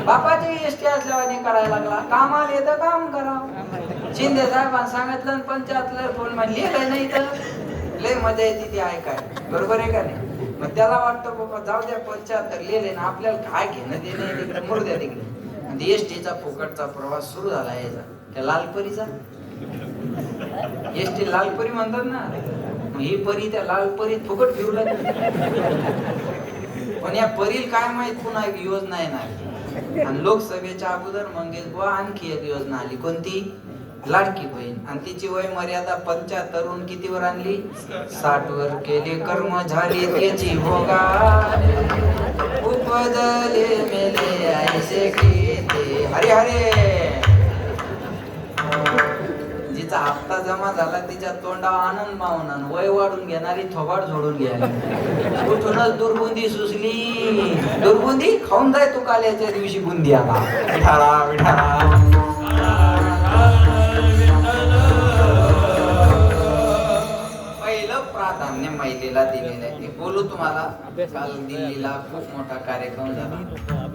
बापाची एसटी असल्यावानी करायला लागला. कामाला येतं काम करा. शिंदे साहेबांना सांगितलं आणि 75 फोन म्हणली नाही तर लय मजा येते ती ऐकाय. बरोबर आहे का नाही? मग त्याला वाटतं बाबा जाऊ द्या 75 लिहिले ना, आपल्याला काय घेणं देणं तिकडे मुरू द्या तिकडे. आणि एसटीचा फुकटचा प्रवास सुरू झाला याचा त्या लालपरीचा. एसटी लालपरी म्हणतात ना, मग ही परी त्या लालपरीत फुकट फिरू लागली. पण या परील काय माहित पुन्हा एक योजना येणार. आणि लोकसभेच्या अगोदर मंगेश बुवा आणखी एक योजना आली. कोणती? लाडकी बहीण. आणि तिची वय मर्यादा 75 वरून कितीवर आणली? 60 वर केले कर्म झाली त्याची भोगा. उपजले मेले ऐसे की हरे हरे. जिचा हप्ता जमा झाला तिच्या तोंडावर आनंद मावून वय वाढून घेणारी थोबाड झोडून घ्यायला. कुठूनच दुर्बुंदी सुचली. दुर्बुंदी खाऊन जाय तू काल्याच्या दिवशी बुंदी. आता विठाला विठाला. प्राधान्य महिलेला दिलेलं आहे. बोलू तुम्हाला. काल दिल्लीला खूप मोठा कार्यक्रम झाला.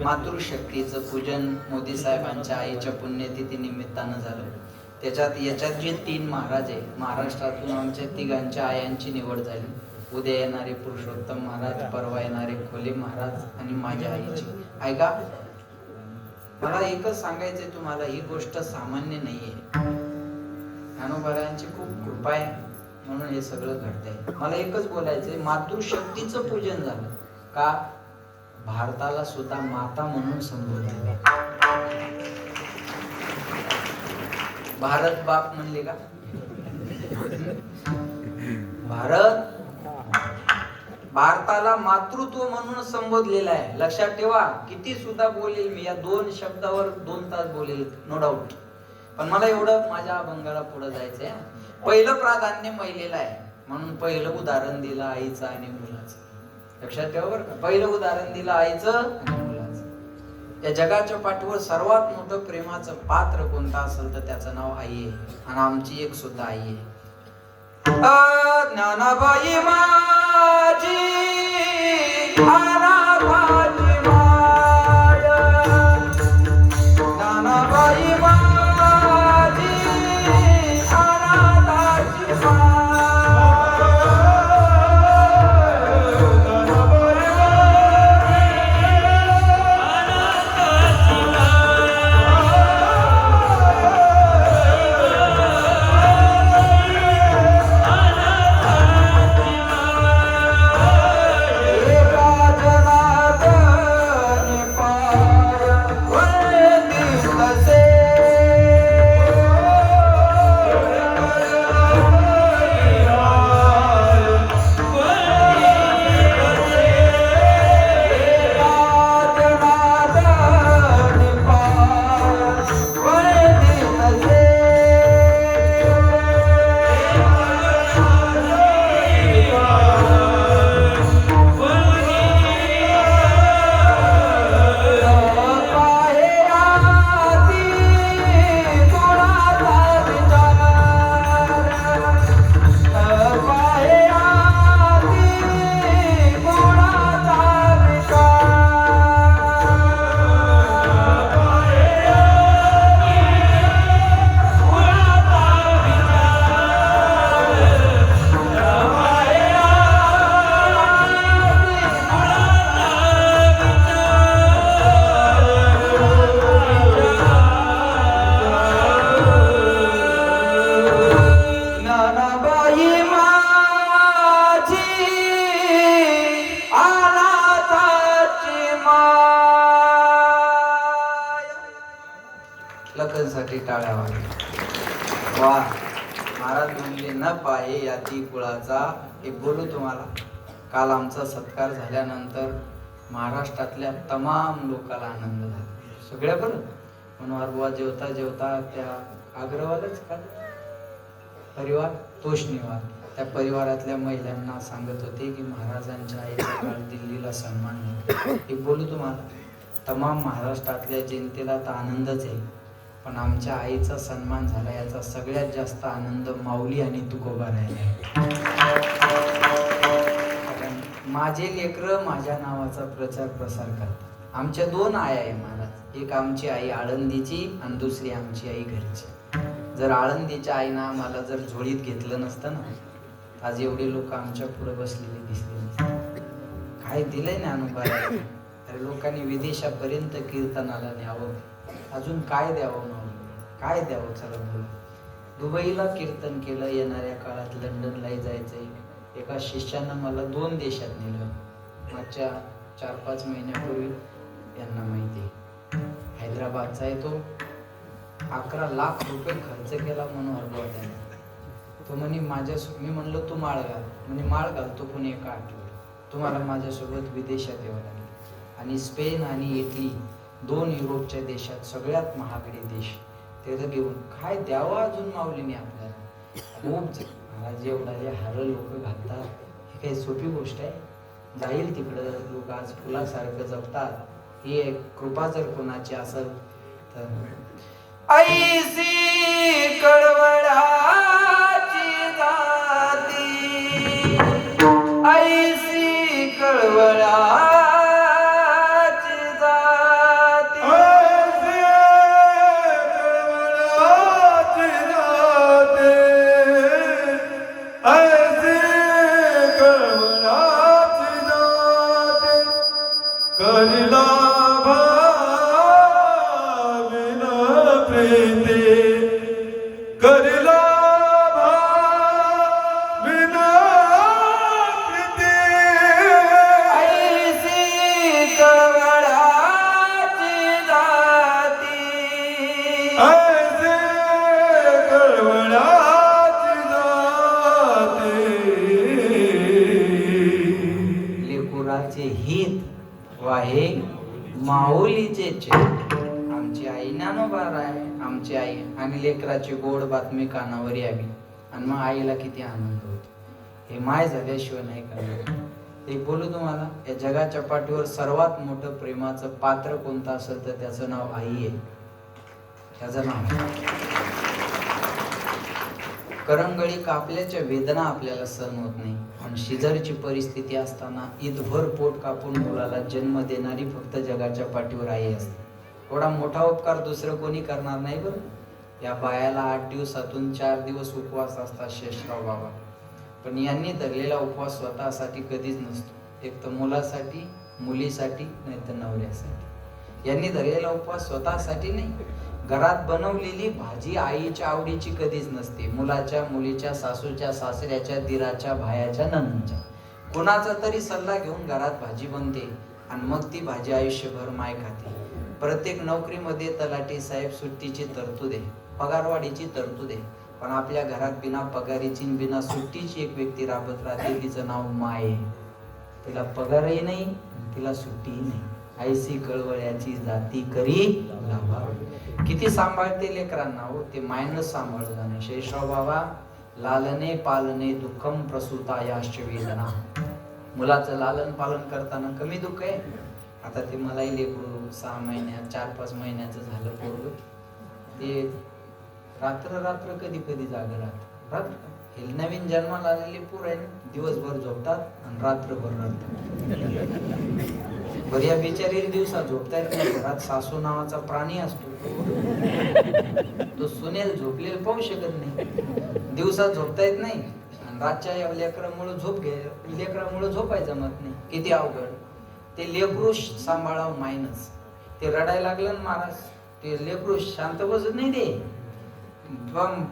मातृशक्तीचं पूजन मोदी साहेबांच्या आईच्या पुण्यतिथी निमित्तानं झालं. याच्यात जे 3 महाराज आहे, महाराष्ट्रातून आमच्या तिघांच्या आयांची निवड झाली. उद्या येणारे पुरुषोत्तम महाराज, परवा येणारे खोले महाराज आणि माझ्या आईची. ऐका, मला एकच सांगायचंय तुम्हाला, ही गोष्ट सामान्य नाहीये. ज्ञानोबारायांची खूप कृपा आहे म्हणून हे सगळं घडतंय. मला एकच बोलायचंय, मातृशक्तीचं पूजन झालं का? भारताला सुद्धा माता म्हणून संबोधले. भारत बाप म्हणले का? भारताला मातृत्व म्हणून संबोधलेलं आहे. लक्षात ठेवा. किती सुद्धा बोलेल मी या 2 शब्दावर 2 तास बोलेल, नो डाऊट. पण मला एवढं माझ्या अभंगाला पुढे जायचंय. पहिलं प्राधान्य महिलेला आहे म्हणून पहिलं उदाहरण दिलं आईचं आणि मुलाचं. लक्षात ठेवा बरं का. पहिलं उदाहरण दिलं आईचं आणि मुलाचं. या जगाच्या पाठीवर सर्वात मोठं प्रेमाचं पात्र कोणतं असेल तर त्याचं नाव आई आहे. आणि आमची एक सुद्धा आई आहे. ज्ञानाबाई माझी, ज्ञानाबाई माझ्या, ज्ञानाबाई माझी, अनाथाची माय. लखनसाठी टाळ्या वाजल्या. वा. महाराज म्हणले न पाये याती कुळाचा. एक बोलू तुम्हाला. काल आमचा सत्कार झाल्यानंतर महाराष्ट्रातल्या तमाम लोकांना आनंद झाला. सगळ्या बरं. मनोहर बुवा जेवता जेवता त्या अग्रवालच का परिवार तोषणीवार त्या परिवारातल्या महिलांना सांगत होते की महाराजांच्या आईचा काल दिल्लीला सन्मान होता. एक बोलू तुम्हाला. तमाम महाराष्ट्रातल्या जनतेला तर आनंदच आहे, पण आमच्या आईचा सन्मान झाला याचा सगळ्यात जास्त आनंद माऊली आणि तुकोबा राहिला. माझे लेकरं माझ्या नावाचा प्रचार प्रसार करतात. आमच्या 2 आया आहे महाराज. एक आमची आई आळंदीची आणि दुसरी आमची आई घरची. जर आळंदीच्या आईनं आम्हाला जर झोळीत घेतलं नसतं ना, आज एवढे लोक आमच्या पुढे बसलेले दिसले नसते. काय दिलंय ना अनुभवाला. अरे लोकांनी विदेशापर्यंत कीर्तनाला न्यावं, अजून काय द्यावं ना, काय द्यावं. चला बोला, दुबईला कीर्तन केलं, येणाऱ्या काळात लंडनलाही जायचंय. एका शिष्यानं मला 2 देशात नेलं. मागच्या 4-5 महिन्यापूर्वी, यांना माहिती आहे, हैदराबादचा आहे तो. 11 लाख रुपये खर्च केला मनोहर त्याने. तो म्हणे मी म्हणलं तू माळ घाल. म्हणे माळ घालतो पण एका आठवड्यात तुम्हाला माझ्यासोबत विदेशात यावं लागेल. आणि स्पेन आणि इटली 2 युरोपच्या देशात सगळ्यात महागडे देश तिथं घेऊन काय द्यावं अजून माऊलीने आपल्याला. खूप महाराज एवढा जे हार लोक घालतात, ही काही सोपी गोष्ट आहे. जाईल तिकडं लोक आज फुलासारखं जपतात. ही एक कृपा जर कोणाची असेल तर. ऐसी कळवळाची जाती, ऐसी कळवळाची जाती, ऐसी कळवळाची जाती, कलिला हित वाहे माऊलीचे चेत. आमची आई ज्ञानोबार आहे, आमची आई. आणि लेकराची गोड बातमी कानावर यावी आणि मग आईला किती आनंद होतो. हे माय झाल्याशिवाय नाही करणार. एक बोलू तुम्हाला, या जगाच्या पाठीवर सर्वात मोठं प्रेमाचं पात्र कोणतं असेल तर त्याचं नाव आई आहे. त्याचं नाव करंगळी कापल्याच्या वेदना आपल्याला सहन होत नाही, पण शिजरची परिस्थिती असताना ईदभर पोट कापून मुलाला जन्म देणारी फक्त जगाच्या पाठीवर आई असते. एवढा मोठा उपकार दुसरं कोणी करणार नाही बरं. या बायाला 8 दिवसातून 4 दिवस उपवास असतात शेषराव बाबा, पण यांनी धरलेला उपवास स्वतःसाठी कधीच नसतो. एक तर मुलासाठी, मुलीसाठी, नाही तर नवऱ्यासाठी. यांनी धरलेला उपवास स्वतःसाठी नाही. घरात बनवलेली भाजी आईच्या आवडीची कधीच नसते. मुलाच्या, मुलीच्या, सासूच्या, सासऱ्याच्या, दिराच्या, भायाच्या, नंदच्या, कोणाचा तरी सल्ला घेऊन घरात भाजी बनते आणि मग ती भाजी आयुष्यभर माय खाते. प्रत्येक नोकरीमध्ये तलाठी साहेब सुट्टीची तरतूद आहे, पगारवाढीची तरतूद आहे, पण आपल्या घरात बिना पगारीची बिना सुट्टीची एक व्यक्ती राबत राहते. तिचं नाव माय आहे. तिला पगारही नाही, तिला सुट्टीही नाही. ऐसी कळवळ्याची जाती करी लावा. किती सांभाळते लेकरांना हो, ते मायनस सांभाळत जाणे. शेषराव बाबा, लालने पालने दुःखम प्रसूतायाश्च वेदना. मुलाचं लालन पालन करताना कमी दुःख आहे. आता ते मलाही लेकरू 6 महिन्यात 4-5 महिन्याचं झालं पोरग, ते रात्र रात्र कधी कधी जागे राहत. हे नवीन जन्माला आलेले पोर आहे, दिवसभर झोपतात आणि रात्रभर रडतात. बरं, या बिचारी दिवसा झोपता येत नाही. घरात सासू नावाचा प्राणी असतो, तो सुनेल झोपलेला पाहू शकत नाही. दिवसा झोपता येत नाही आणि रातच्या या लेकरामुळे झोपायचं जमत नाही. किती अवघड. ते लेकरू सांभाळावं मायनस. ते रडायला लागलं ना महाराज, ते लेकरू शांत बसत नाही. ते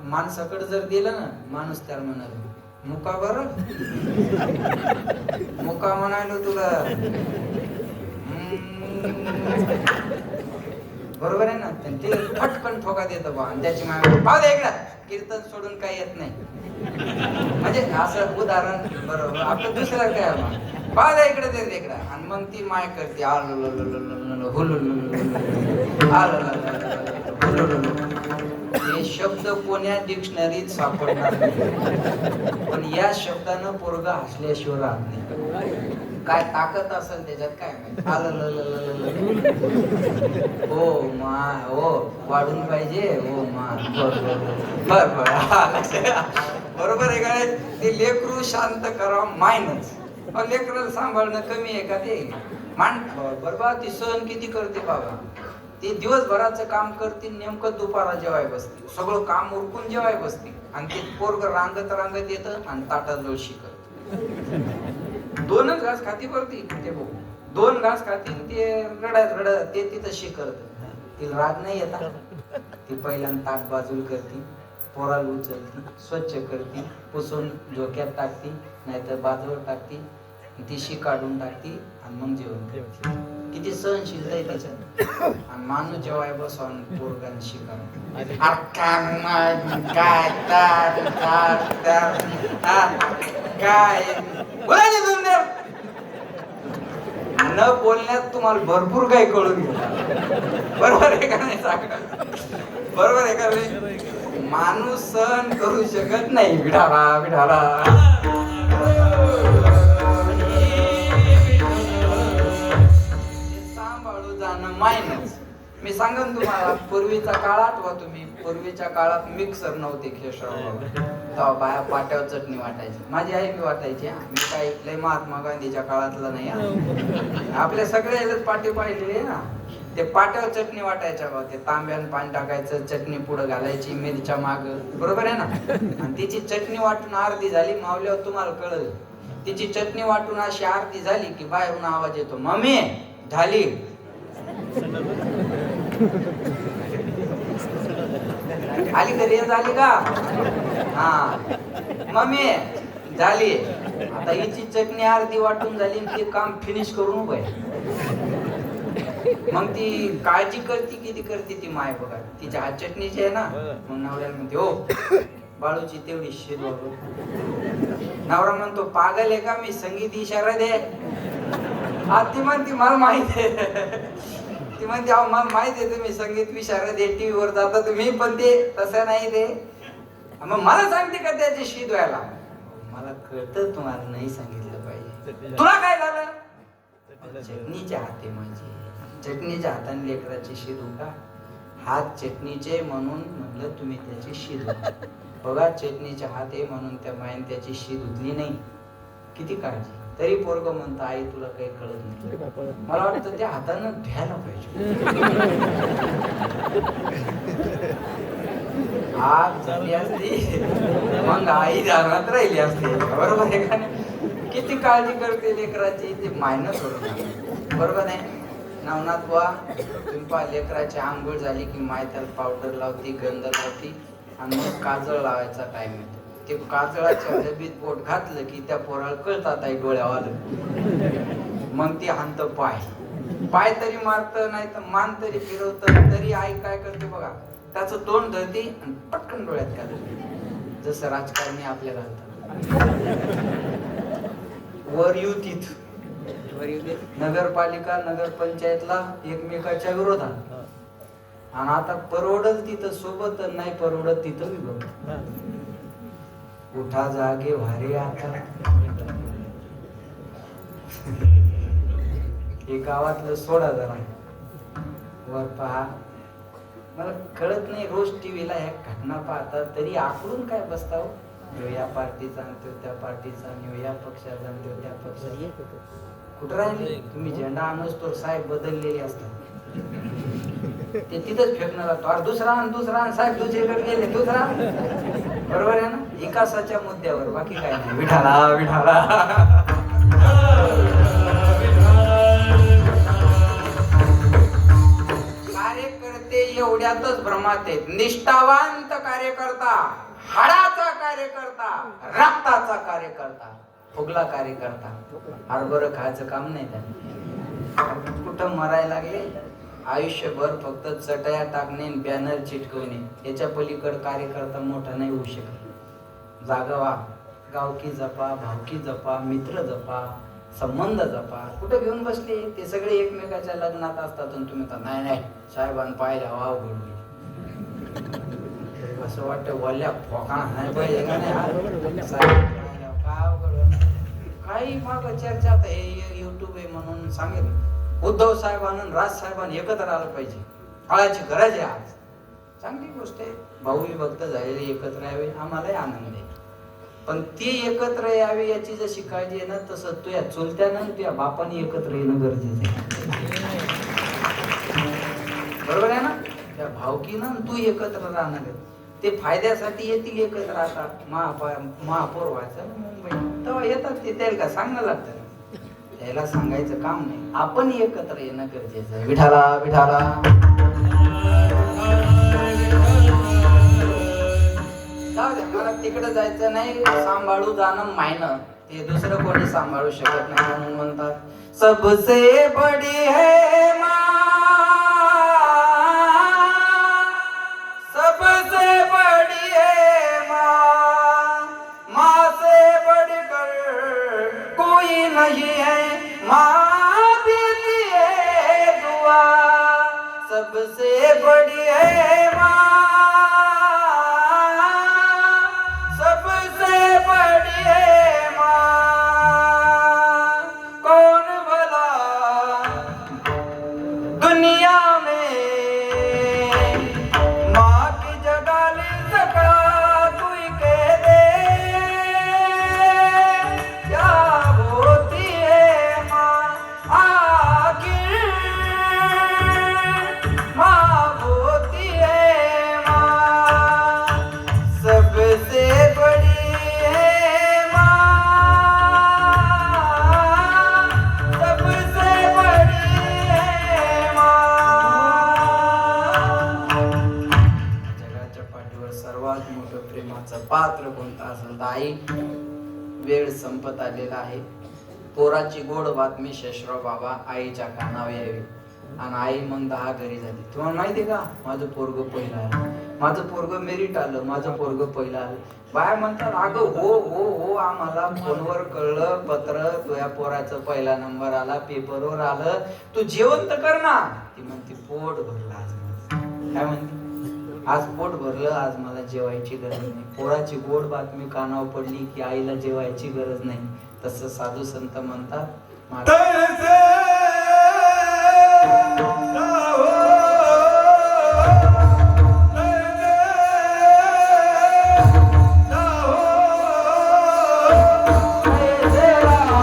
माणसाकडे जर दिलं ना, माणूस त्याला म्हणाल मुका बरं, मुका म्हणायलो तुला, बरोबर आहे ना. ते फटकन ठोका देतं बा, आणि त्याची मागणी पाहू दे इकडं, कीर्तन सोडून काही येत नाही. म्हणजे असं उदाहरण, बरोबर. आपलं दुसरं काय, पाहू दे इकडे, ते इकडं, आणि मग ती माय करते हे शब्द कोण्या डिक्शनरीत सापडणार नाही, पण या शब्दानं पोरगा हसल्याशिवाय राहत नाही. काय ताकद असेल त्याच्यात काय माहिती. हो मा, हो वाढून पाहिजे, हो मा, बर बरोबर आहे काय. ते लेकरू शांत करा मायनस. लेकराला सांभाळणं कमी आहे का ते? मान बरोबर, ती सहन किती करते बाबा. ते दिवसभराचं काम करतील, नेमकं दुपारा जेवाय बसतील, सगळं काम उरकून जेवाय बसतील आणि ते पोरग रांगत रांगत येतं आणि ताटात जोशी करत. 2च घास खाती परती ते बघ, 2 घास खातील ते रडत ते तिथं शिकरत. तिला राग नाही येता, ती पहिल्यांदा ताट बाजूला करती, पोराला उचलती, स्वच्छ करती, पुसून झोक्यात टाकती, नाहीतर बाजूला टाकती, ती शी काढून टाकती आणि मग जेवण करते. किती सहनशीलता आहे तिचं. आणि माणूस जेवाय बसवून पोरगान शिकार काय न बोलण्यात तुम्हाला भरपूर काही कळून घेतात. बरोबर आहे का नाही सांगा? बरोबर आहे का नाही? माणूस सहन करू शकत नाही विढाला. सांभाळू जाणं मायनस. मी सांगन तुम्हाला, पूर्वीचा काळ आठवा तुम्ही, पूर्वीच्या काळात मिक्सर नव्हते खेळशाव, तेव्हा बाया पाट्यावर चटणी वाटायची. माझी आई बी वाटायची. मी काय लय महात्मा गांधीच्या काळातला नाही. आपल्या सगळ्या पाटे पाहिजे ना, ते पाट्यावर चटणी वाटायच्या बा. ते तांब्यान पाणी टाकायचं, चटणी पुढं घालायची, मिरच्या माग, बरोबर आहे ना. आणि तिची चटणी वाटून अर्धी झाली, मावल्यावर तुम्हाला कळलं. तिची चटणी वाटून अशी अर्धी झाली की बाहेरून आवाज येतो, मम्मी झाली. आली घरी झाली का? हा मम्मी झाली. आता हिची चटणी अर्धी वाटून झाली, ते काम फिनिश करून उभं आहे. मग ती काळजी करते, किती करते ती माय बघा. तिच्या हात चटणीची आहे ना, मग नवऱ्याला म्हणते हो बाळूची तेवढी शिजवा. नवरा म्हणतो पागल आहे का, मी संगीत इशारा दे. ती म्हणते मला माहित आहे. ती म्हणते अहो मला माहित आहे तुम्ही संगीत इशारा दे, टीव्ही वर जाता तुम्ही, पण ते तसं नाही ते. मग मला सांगते का त्याची शीद व्हायला? मला कळतं तुम्हाला नाही सांगितलं पाहिजे. तुला काय झालं? चटणीच्या हाते माझी, चटणीच्या हाताने लेकराची शीद उठा. हात चटणीचे म्हणून म्हटलं तुम्ही त्याची शीद बघा. चटणीचे हात आहे म्हणून त्या मायन त्याची शीद उठली नाही. किती काळजी. तरी पोरग म्हणतं आई तुला काही कळत नाही. मला वाटतं त्या हातानं धुयायला पाहिजे. आग झाली असती मग आई दारात राहिली असते, बरोबर आहे का नाही? किती काळजी करते लेकराची, ते मायनस होत, बरोबर आहे. नवनाथ बुवा तुम्ही लेकराची आंघोळ झाली की माय त्याला पावडर लावती, गंध लावती आणि मग काजळ लावायचा टाइम येतो. ते काजळाच्या डबीत पोट घातलं की त्या पोराला कळतात आई डोळ्यावालं. मग ती हाणत पाय तरी मारत, नाही तर मान तरी फिरवत, तरी आई काय करते बघा, त्याचं तोंड धरते आणि पटकन डोळ्यात घालते. जसं राजकारणी आपल्या घालतात. वर युतीत नगरपालिका नगरपंचायतला एकमेकाच्या विरोधात, आणि आता परवडत तिथं सोबत, नाही परवडत तिथं विरोध. उठा जागे वारे आता. हे गावातलं सोडा जरा, वर पहा. मला कळत नाही, रोज टीव्हीला ह्या घटना पाहता तरी आकडून काय बसता हो. या पार्टीचा आणतो त्या पार्टीचा, या पक्षाचा आणतो त्या पक्षाचा. कुठं राहिले तुम्ही? झेंडा आणस तो साहेब बदललेले असतात, ते तिथंच फेकणार असतो. दुसरा साहेब दुसरीकडे गेले, दुसरा, बरोबर आहे ना. विकासाच्या मुद्द्यावर, बाकी काय नाही. विठाला कार्यकर्ते एवढ्यातच भ्रमात आहेत. निष्ठावंत कार्यकर्ता, हाडाचा कार्यकर्ता, रक्ताचा कार्यकर्ता, फुगला कार्यकर्ता. हरभर खायचं काम नाही त्यांनी. कुठं मरायला लागले, आयुष्यभर फक्त चटया टाकणे, बॅनर चिटकवणे, याच्या पलीकडे कार्यकर्ता मोठा नाही होऊ शकत. जागवा, गावकी जपा, भावकी जपा, मित्र जपा, संबंध जपा. कुठं घेऊन बसले? ते सगळे एकमेकाच्या लग्नात असतात आणि तुम्ही तर नाही साहेबांना पाहिल्या वाव घडली. असं वाटतं वल्ल्या फोकाणा नाही पाहिजे का नाही. काही माग चर्चा हे युट्यूब आहे म्हणून सांगेल. उद्धव साहेबांना राज साहेबांना एकत्र आलं पाहिजे, काळाची गरज आहे आज. चांगली गोष्ट आहे. भाऊ विभक्त झालेले एकत्र यावे, आम्हालाही आनंद आहे. पण ती एकत्र यावी याची जशी काळजी आहे ना, तसं तुझ्या चुलत्यानं तुझ्या बापाने एकत्र येणं गरजेचं आहे. भावकीनं आणि तू एकत्र राहणार आहे. ते फायद्यासाठी येतील एकत्र. आता महापौर व्हायचं ना मुंबई, तेव्हा येतात ते, त्याला का सांगणं लागतं ना, त्याला सांगायचं काम नाही. आपण एकत्र येणं गरजेचं आहे. विठाला विठाला. जाऊ द्या, मला तिकडे जायचं नाही. सांभाळू जाणं मायनं, ते दुसरं कोणी सांभाळू शकत नाही. म्हणून म्हणतात सबसे बडी है माँ, सबसे बड़ी है माँ, माँ से बढ़कर कोई नहीं है, माँ देती है दुआ, सबसे बड़ी है माँ, सबसे बड़ी है माँ, कौन भला दुनिया में माँ की जगह ले सका, कोई कह दे क्या होती है माँ, आखिर माँ होती है माँ, सबसे बड़ी है माँ, सबसे बड़ी है माँ. जगाच्या पाठीवर सर्वात मोठं प्रेमाचं पात्र कोणतं असेल तर आई. वेळ संपत आलेला आहे. पोराची गोड बातमी शेषराव बाबा आईच्या कानावर यावी. आणि आई मग 10 घरी झाली. तुम्हाला माहितीये का, माझं पोरग पहिलं आलं, माझं पोरग मेरिट आलं, माझं पोरग पहिलं आलं. बाया म्हणतात अगं हो हो हो, आम्हाला फोनवर कळलं, पत्र तुझ्या पोराचं पहिला नंबर आला, पेपरवर आलं, तू जेवण तर कर ना. ती म्हणते पोट भरलं आज माझं. काय म्हणते, आज पोट भरलं, आज मला जेवायची गरज नाही. पोराची गोड बातमी कानावर पडली की आईला जेवायची गरज नाही. तसं साधू संत म्हणतात माझं तैसे राहो, तैसे राहो,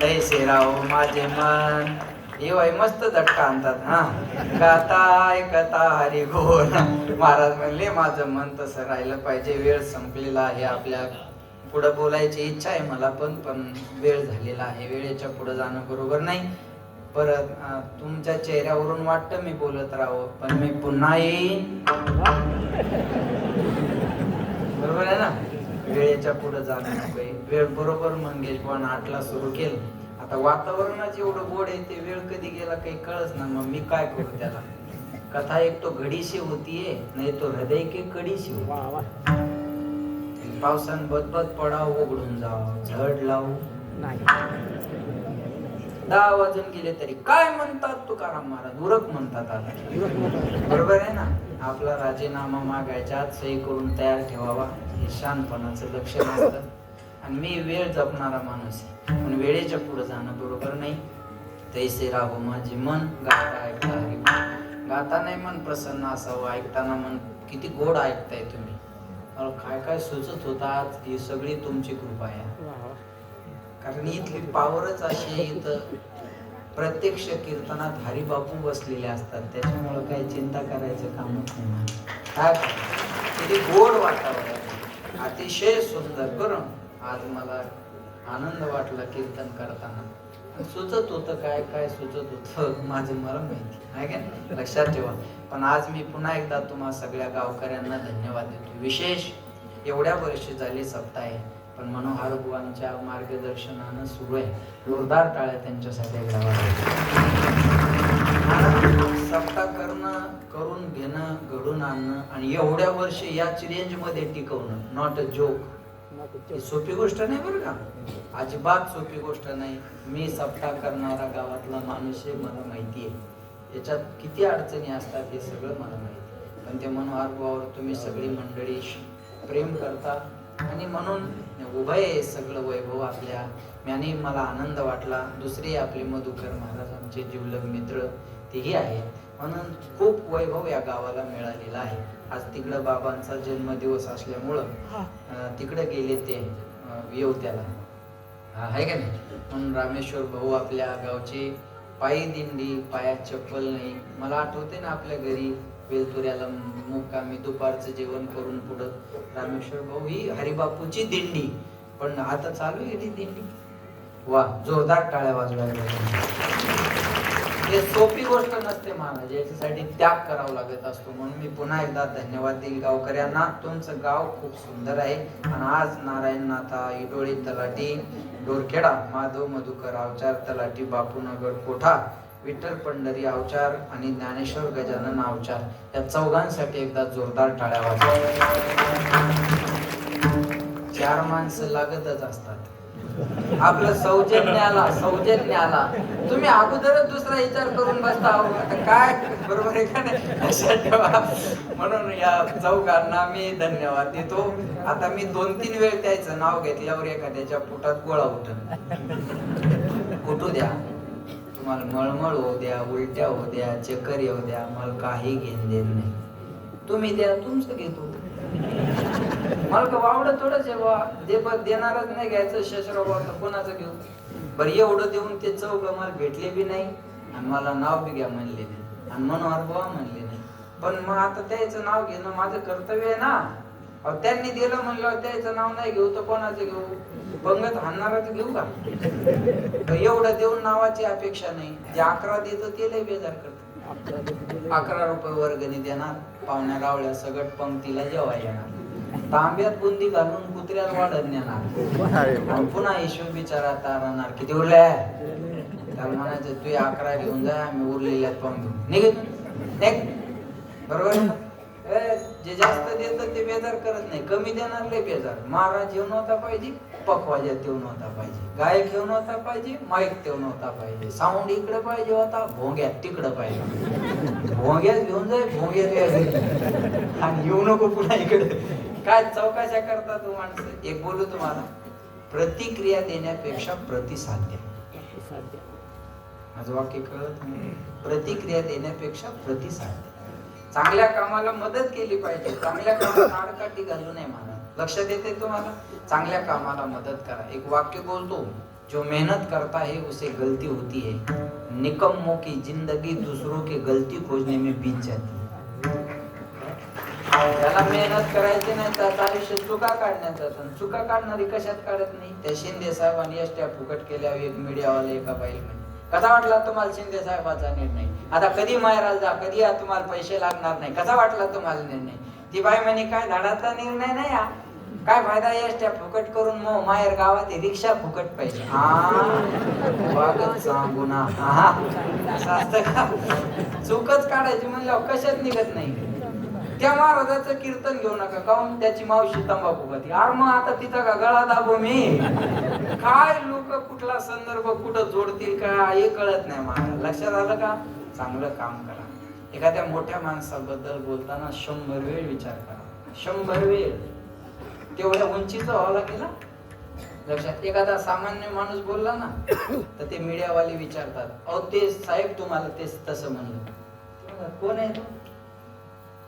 तैसे राहो, माझे मन हे मस्त झटका आणतात. हा गाताय कथा हरी गोल. महाराज म्हणले माझं मन तसं राहिलं पाहिजे. वेळ संपलेला आहे. आपल्या पुढे बोलायची इच्छा आहे मला पण वेळ झालेला आहे. वेळेच्या पुढे जाणं बरोबर नाही. परत तुमच्या चेहऱ्यावरून वाटतं मी बोलत राहावं, पण मी पुन्हा येईन. बरोबर आहे ना. वेळेच्या पुढे जाणं नकोय. वेळ बरोबर मंगेश पण 8ला सुरू केलं. आता वातावरणाच एवढं गोड आहे, ते वेळ कधी गेला काही कळच ना. मग मी काय करू त्याला. कथा एक तो घडीशी होतीये, नाही तो हृदय के कड़ीशी होती. पावसान बदबद पडाव, उघडून जाव, झड लावू. 10 वाजून गेले तरी काय म्हणतात तुकाराम महाराज, उरक म्हणतात आता. बरोबर आहे ना. आपला राजीनामा मागायच्या आत सही करून तयार ठेवावा, हे शांतपणाचं लक्षण असतं. आणि मी वेळ जपणारा माणूस आहे, पण वेळेच्या पुढे जाणं बरोबर नाही. तैसे राहो माझे मन, गाता ऐकता हरिगुण. गाताना मन प्रसन्न असावं, ऐकताना मन किती गोड ऐकताय तुम्ही. मला काय काय सुचत होता आज, ही सगळी तुमची कृपा आहे. कारण इथली पावरच अशी आहे, इथं प्रत्यक्ष कीर्तनात हरिबापू बसलेले असतात, त्याच्यामुळे काही चिंता करायचं कामच नाही मला. काय किती गोड वातावरण, अतिशय सुंदर. बरं, आज मला आनंद वाटला कीर्तन करताना. सुचत होतं काय काय सुचत होतं माझं मला माहिती आहे का नाही, लक्षात ठेवा. पण आज मी पुन्हा एकदा तुम्हा सगळ्या गावकऱ्यांना धन्यवाद देतो. विशेष एवढ्या वर्षी झाली सप्ताह आहे, पण मनोहर बुवांच्या मार्गदर्शनानं सुरू आहे. जोरदार टाळ्या त्यांच्यासाठी सप्ताह करून घेणं, घडून आणणं आणि एवढ्या वर्ष याच रेंज मध्ये टिकवणं, नॉट अ जोक. सोपी गोष्ट नाही बरं का, अजिबात सोपी गोष्ट नाही. मी सप्ताह करणारा गावातला माणूस आहे, मला माहिती आहे याच्यात किती अडचणी असतात, हे सगळं मला माहिती. पण ते मनोहर बुवावर तुम्ही सगळी मंडळी प्रेम करता आणि म्हणून उभं आहे सगळं वैभव आपल्या. आणि मला आनंद वाटला. दुसरे आपले मधुकर महाराज आमचे जिवलग मित्र तेही आहे, म्हणून खूप वैभव या गावाला मिळालेला आहे. आज तिकडं बाबांचा जन्मदिवस असल्यामुळं तिकडे गेले ते येवत्याला, आहे का नाही. म्हणून रामेश्वर भाऊ आपल्या गावचे पायी दिंडी, पायात चप्पल नाही. मला आठवते ना आपल्या घरी वेलतुऱ्याला मुक्कामी दुपारचं जेवण करून पुढं रामेश्वर भाऊ ही हरिबापूची दिंडी, पण आता चालू आहे ती दिंडी. वा, जोरदार टाळ्या वाजवायला. हे सोपी गोष्ट नसते महाराज, याच्यासाठी त्याग करावा लागत असतो. म्हणून मी पुन्हा एकदा धन्यवाद देईल गावकऱ्यांना. तुमचं गाव खूप सुंदर आहे. आणि आज नारायणनाथा, इडोळी तलाठी, डोरखेडा, माधव मधुकर आवचार तलाठी, बापूनगर कोठा, विठ्ठल पंढरी आवचार आणि ज्ञानेश्वर गजानन आवचार, या चौघांसाठी एकदा जोरदार टाळ्या वाजवा. 4 माणसं लागतच असतात. आपलं सौजन्य आला तुम्ही अगोदरच दुसरा विचार करून बसता आता काय, बरोबर आहे का नाही, लक्षात ठेवा. म्हणून या चौघांना मी धन्यवाद देतो. आता मी 2-3 वेळ त्याचं नाव घेतल्यावर एखाद्याच्या पोटात गोळा उठू द्या. तुम्हाला मळमळ होऊ द्या, उलट्या होऊ द्या, चक्कर येऊ द्या, मला काही घेण देण नाही. तुम्ही द्या, तुमचं घेतो. मला का वावडं थोडंच आहे बा, देणारच नाही घ्यायचं शस्त्र कोणाचं घेऊ. बरं, एवढं देऊन ते चौघ मला भेटले बी नाही आणि मला नाव बी घ्या म्हणले नाही आणि मनोहर बुवा म्हणले नाही. पण मग आता त्याचं नाव घेणं माझं कर्तव्य आहे ना. त्यांनी दिलं म्हणलं त्याचं नाव नाही घेऊ तर कोणाचं घेऊ, पंगत हाणणाराच घेऊ का. एवढं देऊन नावाची अपेक्षा नाही. जे 11 देतं ते लय बेजार करत. 11 रुपये वर्गणी देणार, पाहुण्या रावळ्या सगळं पंक्तीला जेवाय येणार, तांब्यात बुंदी घालून कुत्र्याला वाढत नेणार आणि पुन्हा हिशोब बिचारा तारणार. किती उरल्या त्याला म्हणायचं तू 11 घेऊन जा, आम्ही उरलेल्यात पाहून निघ. बरोबर. जे जास्त देतं ते बेजार करत नाही, कमी देणार लय बेजार. महाराज घेऊन होता पाहिजे, पखवाजा ठेवून होता पाहिजे, गायक घेऊन होता पाहिजे, माईक ठेवून होता पाहिजे, साऊंड इकडे पाहिजे होता, भोंग्यात तिकडं पाहिजे. भोंग्यात घेऊन जाय, भोंग्यात आणि येऊ नको पुन्हा इकडे. काय चौकाशा करता तू माणसं. एक बोलू तुम्हाला, प्रतिक्रिया देण्यापेक्षा प्रतिसाद द्या. माझं वाक्य कळत नाही. प्रतिक्रिया देण्यापेक्षा प्रतिसाद द्या. चांगल्या कामाला मदत केली पाहिजे, चांगल्या कामाला आडकाठी घालू नये. मला लक्षात येते तुम्हाला, चांगल्या कामाला मदत करा. एक वाक्य बोलतो, जो मेहनत करता है उसे गलती होती है, निकम्मों की जिंदगी दूसरों की गलती खोजने में बीत जाती है. त्याला मेहनत करायची नाही, त्याचं आयुष्य चुका काढण्यात जातं. चुका काढणारी कशात काढत नाही. त्या शिंदे साहेबांनी एसट्या फुकट केल्यावर एक मीडियावाले एका बाईल म्हणे, कसा वाटला तुम्हाला शिंदे साहेबाचा निर्णय. आता कधी माहेराला जा, कधी तुम्हाला पैसे लागणार नाही, कसा वाटला तुम्हाला निर्णय. ती बाई म्हणे काय धाडाचा निर्णय नाही हा, काय फायदा एसट्या फुकट करून मग माहेर गावात रिक्षा फुकट पाहिजे. सांगू ना, असं असतं का. चुकच काढायची म्हणल्यावर कशात निघत नाही. त्या महाराजाचं कीर्तन घेऊ नका, काऊन त्याची मावशी तंबाखू खाती. अरे मग आता तिचा का गळा दाबू मी. काय लोक नेमकं कुठला संदर्भ कुठं जोडतील का हे कळत नाही मला. लक्षात आलं का? चांगलं काम करा. एखाद्या मोठ्या माणसाबद्दल बोलताना 100 वेळ विचार करा. 100 वेळ. तेवढ्या उंचीचा व्हावा लागेल. लक्षात. एखादा सामान्य माणूस बोलला ना तर ते मीडियावाले विचारतात, अहो ते साहेब तुम्हाला तेच तसं म्हणलं. कोण आहे तो?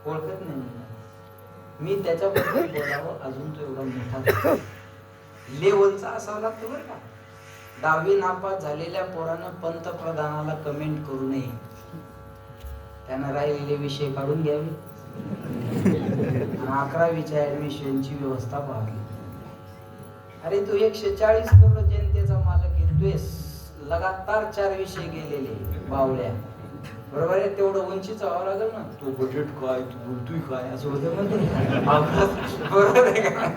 ओळखत नाही. मी त्याच्याबद्दल बोलावं अजून तो एवढा मोठा लेवलचा असावा लागतो बरं का. 10वी नापास झालेल्या पोरानं पंतप्रधानाला कमेंट करू नये. त्यानं राहिलेले विषय काढून घ्यावे. 11वीच्या ऍडमिशनची व्यवस्था पाहावी. अरे तू 140 करोड जनतेचा मालक येतोयस, लगातार 4 विषय गेलेले बावळ्या. बरोबर आहे. तेवढं उंचीचं व्हावं लागेल ना. तू बजेट काय, तू बोलतोय काय असं होतं म्हणते. बरोबर आहे का?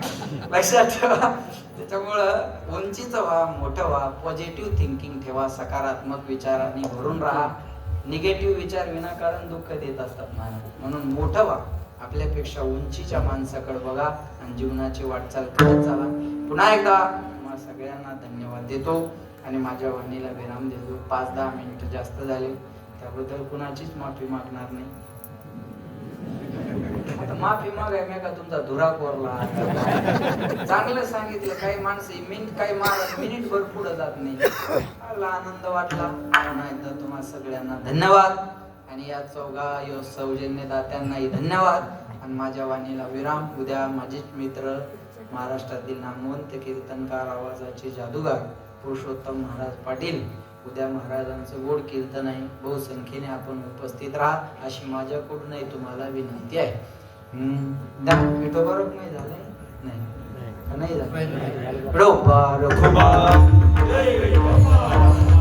लक्षात ठेवा. त्याच्यामुळं उंचीचं व्हा, मोठं व्हा, पॉझिटिव्ह थिंकिंग ठेवा, सकारात्मक विचारांनी भरून राहा. निगेटिव्ह विचार विनाकारण दुःख देत असतात मला. म्हणून मोठं व्हा, आपल्यापेक्षा उंचीच्या माणसाकडे बघा आणि जीवनाची वाटचाल करत चला. पुन्हा एकदा तुम्हा सगळ्यांना धन्यवाद देतो आणि माझ्या वाणीला विराम देतो. 5-10 मिनिटं जास्त झाले त्याबद्दल कुणाचीच माफी मागणार नाही. आता माफी मागाय का तुमचा धुरा कोरला. चांगलं सांगितलं. काही माणसं काही मिनिट भर पुढे जात नाही. मला आनंद वाटला. पुन्हा एकदा तुम्हा सगळ्यांना धन्यवाद आणि या चौघा सौजन्य दात्यांनाही धन्यवाद आणि माझ्या वाणीला विराम. उद्या माझेच मित्र महाराष्ट्रातील नामवंत कीर्तनकार, आवाजाचे जादूगार पुरुषोत्तम महाराज पाटील, उद्या महाराजांचं गोड कीर्तन आहे. बहुसंख्येने आपण उपस्थित राहा अशी माझ्याकडूनही तुम्हाला विनंती आहे. विठोबा नाही झालंय? नाही झालं. जय विठोबा.